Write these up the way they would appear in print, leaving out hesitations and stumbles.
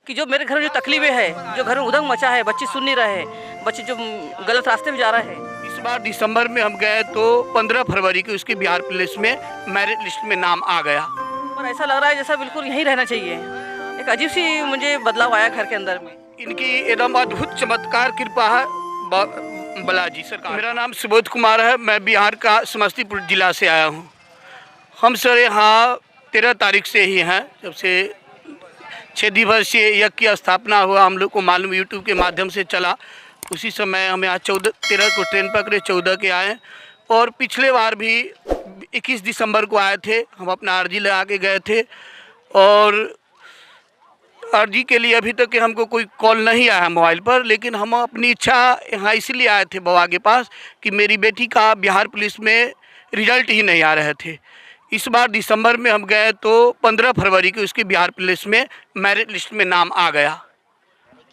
कि जो मेरे घर में जो तकलीफें है, जो घर में उधंग मचा है, बच्चे सुन नहीं रहे, बच्चे जो गलत रास्ते में जा रहे हैं। इस बार दिसंबर में हम गए तो 15 फरवरी को उसके बिहार पुलिस में मेरिट लिस्ट में नाम आ गया। पर ऐसा लग रहा है जैसा बिल्कुल यहीं रहना चाहिए। एक अजीब सी मुझे बदलाव आया घर के अंदर में। इनकी एकदम अद्भुत चमत्कार कृपा है बालाजी सरकार। मेरा नाम सुबोध कुमार है, मैं बिहार का समस्तीपुर जिला से आया हूँ। हम सर यहाँ 13 तारीख से ही हैं, जब से 6 दिवसीय यज्ञ की स्थापना हुआ, हम लोग को मालूम यूट्यूब के माध्यम से चला। उसी समय हम यहाँ 13 को ट्रेन पकड़े, 14 के आए। और पिछले बार भी 21 दिसंबर को आए थे, हम अपना अर्जी लगा के गए थे। और अर्जी के लिए अभी तक हमको कोई कॉल नहीं आया मोबाइल पर, लेकिन हम अपनी इच्छा यहाँ इसलिए आए थे बाबा के पास कि मेरी बेटी का बिहार पुलिस में रिजल्ट ही नहीं आ रहे थे। इस बार दिसंबर में हम गए तो 15 फरवरी को उसके बिहार पुलिस में मेरिट लिस्ट में नाम आ गया।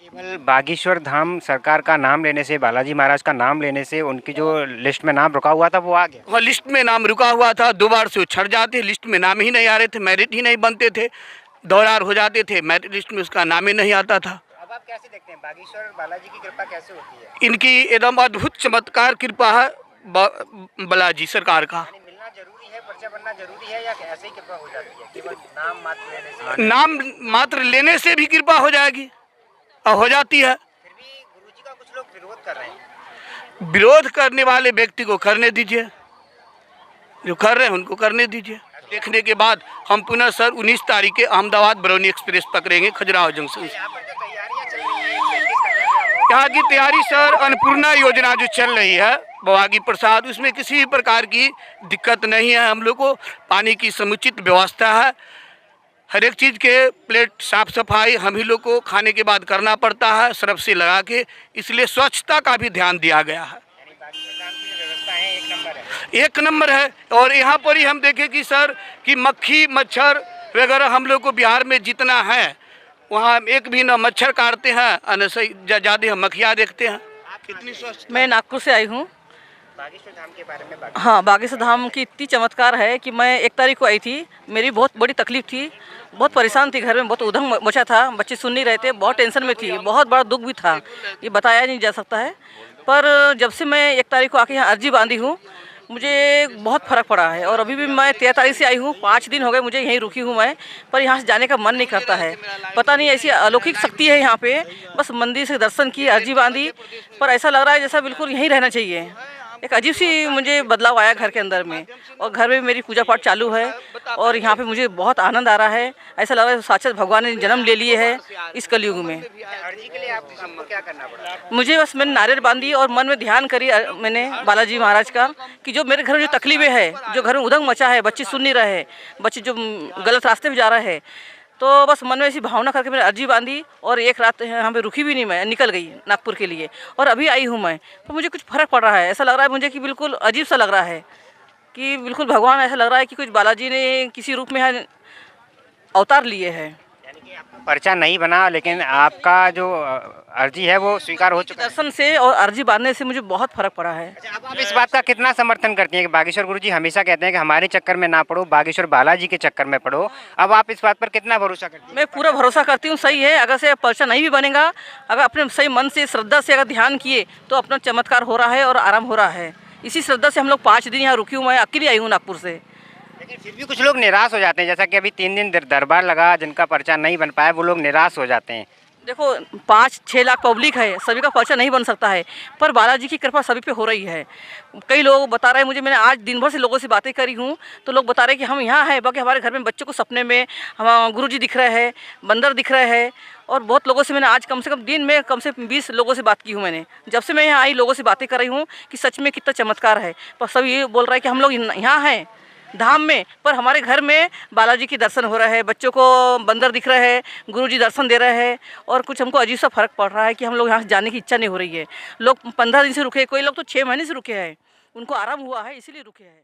केवल बागेश्वर धाम सरकार का नाम लेने से, बालाजी महाराज का नाम लेने से उनकी जो लिस्ट में नाम रुका हुआ था वो आ गया। वह लिस्ट में नाम रुका हुआ था, 2 बार से वो छट जाते, लिस्ट में नाम ही नहीं आ रहे थे, मेरिट ही नहीं बनते थे, दौरार हो जाते थे, मेरिट लिस्ट में उसका नाम ही नहीं आता था। अब आप कैसे देखते हैं बागेश्वर बालाजी की कृपा कैसे होती है? इनकी एकदम अद्भुत चमत्कार कृपा है बालाजी सरकार का। मिलना जरूरी है, पर्चा बनना जरूरी है, या ऐसे ही कृपा हो जाती है? केवल नाम मात्र लेने से? नाम मात्र लेने से भी कृपा हो जाएगी और हो जाती है। फिर भी गुरुजी का कुछ लोग विरोध कर रहे हैं। विरोध करने वाले व्यक्ति को करने दीजिए, जो कर रहे हैं उनको करने दीजिए। देखने के बाद हम पुनः सर 19 तारीख के अहमदाबाद बरौनी एक्सप्रेस पकड़ेंगे खजुराहो जंक्शन से। यहाँ पर जो तैयारियाँ चल रही हैं, यहाँ की तैयारी सर अन्नपूर्णा योजना जो चल रही है बाबा की प्रसाद, उसमें किसी भी प्रकार की दिक्कत नहीं है। हम लोग को पानी की समुचित व्यवस्था है, हर एक चीज़ के प्लेट साफ सफाई हम ही लोग को खाने के बाद करना पड़ता है सरफ से लगा के, इसलिए स्वच्छता का भी ध्यान दिया गया है। एक नंबर है। और यहाँ पर ही हम देखें कि सर कि मक्खी मच्छर वगैरह हम लोग को बिहार में जितना है वहाँ एक भी न मच्छर काटते हैं और न सही ज़्यादा हम मक्खियाँ देखते हैं। कितनी स्वच्छ। मैं नागपुर से आई हूँ। बागेश्वर धाम के बारे में हाँ, बागेश्वर धाम की इतनी चमत्कार है कि मैं 1 तारीख को आई थी, मेरी बहुत बड़ी तकलीफ थी, बहुत परेशान थी, घर में बहुत उधंग मचा था, बच्चे सुन नहीं रहे थे, बहुत टेंशन में थी, बहुत बड़ा दुख भी था, ये बताया नहीं जा सकता है। पर जब से मैं 1 तारीख को आके यहाँ अर्जी बांधी हूँ, मुझे बहुत फ़र्क पड़ा है। और अभी भी मैं 13 तारीख से आई हूँ, 5 दिन हो गए मुझे यहीं रुकी हूँ मैं, पर यहाँ से जाने का मन नहीं करता है। पता नहीं ऐसी अलौकिक शक्ति है यहाँ पे, बस मंदिर से दर्शन की, अर्जी बांधी, पर ऐसा लग रहा है जैसा बिल्कुल यहीं रहना चाहिए। एक अजीब सी मुझे बदलाव आया घर के अंदर में, और घर में मेरी पूजा पाठ चालू है और यहाँ पे मुझे बहुत आनंद आ रहा है। ऐसा लग रहा है साक्षात भगवान ने जन्म ले लिए है इस कलयुग में। अर्जी के लिए आपको क्या करना पड़ा? मुझे बस मैंने नारियल बांधी और मन में ध्यान करी मैंने बालाजी महाराज का कि जो मेरे घर में जो तकलीफें है, जो घर में उधंग मचा है, बच्चे सुन नहीं रहे, बच्चे जो गलत रास्ते में जा रहे हैं, तो बस मन में ऐसी भावना करके मैंने अर्जी बांधी और एक रात यहाँ पे रुकी भी नहीं, मैं निकल गई नागपुर के लिए और अभी आई हूँ मैं। तो मुझे कुछ फ़र्क पड़ रहा है, ऐसा लग रहा है मुझे कि बिल्कुल अजीब सा लग रहा है कि बिल्कुल भगवान, ऐसा लग रहा है कि कुछ बालाजी ने किसी रूप में यहाँ अवतार लिए हैं। यानी कि आपका पर्चा नहीं बना, लेकिन आपका जो अर्जी है वो स्वीकार हो चुका है। दर्शन से और अर्जी बांधने से मुझे बहुत फ़र्क पड़ा है। अच्छा, अब आप इस बात का कितना समर्थन करती हैं कि बागेश्वर गुरुजी हमेशा कहते हैं कि हमारे चक्कर में ना पड़ो, बागेश्वर बालाजी के चक्कर में पड़ो, अब आप इस बात पर कितना भरोसा करती हैं? मैं पूरा भरोसा करती हूँ, सही है। अगर से पर्चा नहीं भी बनेगा, अगर अपने सही मन से श्रद्धा से अगर ध्यान किए तो अपना चमत्कार हो रहा है और आराम हो रहा है। इसी श्रद्धा से हम लोग 5 दिन यहाँ रुकी हूँ, मैं अकेली आई हूँ नागपुर से। लेकिन फिर भी कुछ लोग निराश हो जाते हैं, जैसा कि अभी 3 दिन दरबार लगा, जिनका पर्चा नहीं बन पाया वो लोग निराश हो जाते हैं। देखो 5-6 लाख पब्लिक है, सभी का पर्चा नहीं बन सकता है, पर बालाजी की कृपा सभी पे हो रही है। कई लोग बता रहे हैं मुझे, मैंने आज दिन भर से लोगों से बातें करी हूँ, तो लोग बता रहे हैं कि हम यहाँ हैं, बाकी हमारे घर में बच्चों को सपने में हम गुरुजी दिख रहे हैं, बंदर दिख रहे हैं। और बहुत लोगों से मैंने आज कम से कम दिन में कम से 20 लोगों से बात की हूँ मैंने। जब से मैं यहाँ आई लोगों से बातें कर रही हूँ कि सच में कितना चमत्कार है, पर सभी ये बोल रहे हैं कि हम लोग यहाँ हैं धाम में, पर हमारे घर में बालाजी के दर्शन हो रहे हैं, बच्चों को बंदर दिख रहे हैं, गुरुजी दर्शन दे रहे हैं, और कुछ हमको अजीब सा फ़र्क पड़ रहा है कि हम लोग यहाँ से जाने की इच्छा नहीं हो रही है। लोग 15 दिन से रुके, कोई लोग तो 6 महीने से रुके हैं, उनको आराम हुआ है इसीलिए रुके हैं।